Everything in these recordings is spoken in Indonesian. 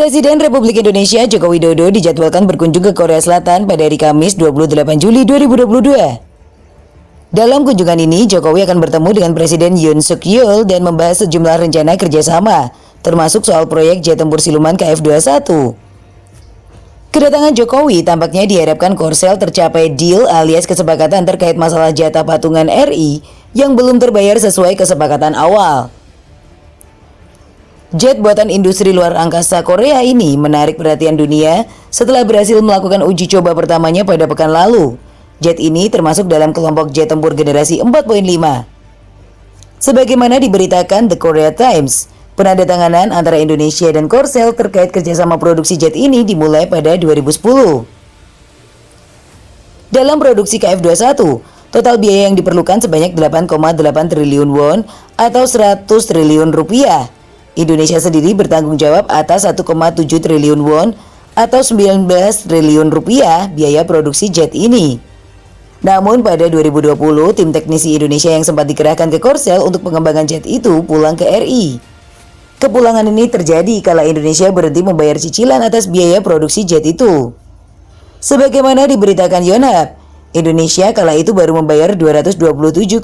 Presiden Republik Indonesia Joko Widodo dijadwalkan berkunjung ke Korea Selatan pada hari Kamis 28 Juli 2022. Dalam kunjungan ini, Jokowi akan bertemu dengan Presiden Yoon Suk Yeol dan membahas sejumlah rencana kerjasama, termasuk soal proyek jet tempur siluman KF-21. Kedatangan Jokowi tampaknya diharapkan Korsel tercapai deal alias kesepakatan terkait masalah jatah patungan RI yang belum terbayar sesuai kesepakatan awal. Jet buatan industri luar angkasa Korea ini menarik perhatian dunia setelah berhasil melakukan uji coba pertamanya pada pekan lalu. Jet ini termasuk dalam kelompok jet tempur generasi 4.5. Sebagaimana diberitakan The Korea Times, penandatanganan antara Indonesia dan Korsel terkait kerjasama produksi jet ini dimulai pada 2010. Dalam produksi KF-21, total biaya yang diperlukan sebanyak 8,8 triliun won atau 100 triliun rupiah. Indonesia sendiri bertanggung jawab atas 1,7 triliun won atau 19 triliun rupiah biaya produksi jet ini. Namun pada 2020, tim teknisi Indonesia yang sempat dikerahkan ke Korsel untuk pengembangan jet itu pulang ke RI. Kepulangan ini terjadi kala Indonesia berhenti membayar cicilan atas biaya produksi jet itu. Sebagaimana diberitakan Yonhap, Indonesia kala itu baru membayar 227,2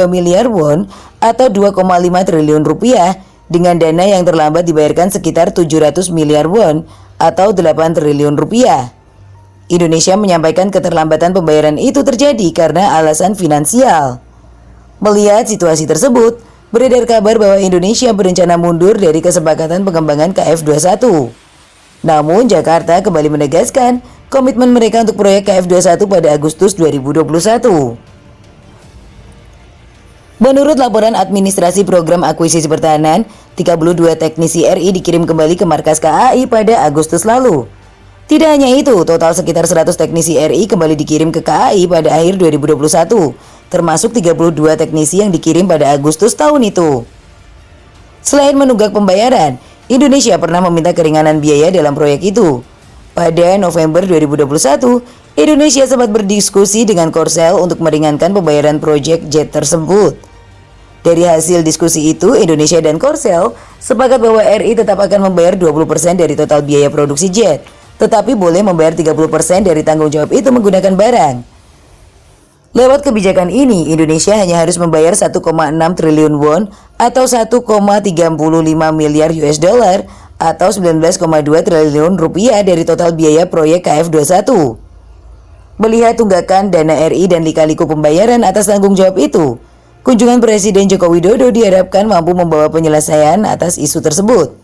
miliar won atau 2,5 triliun rupiah dengan dana yang terlambat dibayarkan sekitar 700 miliar won atau 8 triliun rupiah. Indonesia menyampaikan keterlambatan pembayaran itu terjadi karena alasan finansial. Melihat situasi tersebut, beredar kabar bahwa Indonesia berencana mundur dari kesepakatan pengembangan KF-21. Namun Jakarta kembali menegaskan komitmen mereka untuk proyek KF-21 pada Agustus 2021. Menurut laporan administrasi program akuisisi pertahanan, 32 teknisi RI dikirim kembali ke markas KAI pada Agustus lalu. Tidak hanya itu, total sekitar 100 teknisi RI kembali dikirim ke KAI pada akhir 2021, termasuk 32 teknisi yang dikirim pada Agustus tahun itu. Selain menunggak pembayaran, Indonesia pernah meminta keringanan biaya dalam proyek itu. Pada November 2021, Indonesia sempat berdiskusi dengan Korsel untuk meringankan pembayaran proyek jet tersebut. Dari hasil diskusi itu, Indonesia dan Korsel sepakat bahwa RI tetap akan membayar 20% dari total biaya produksi jet, tetapi boleh membayar 30% dari tanggung jawab itu menggunakan barang. Lewat kebijakan ini, Indonesia hanya harus membayar 1,6 triliun won atau 1,35 miliar US dollar atau 19,2 triliun rupiah dari total biaya proyek KF-21. Melihat tunggakan dana RI dan lika-liku pembayaran atas tanggung jawab itu, kunjungan Presiden Joko Widodo diharapkan mampu membawa penyelesaian atas isu tersebut.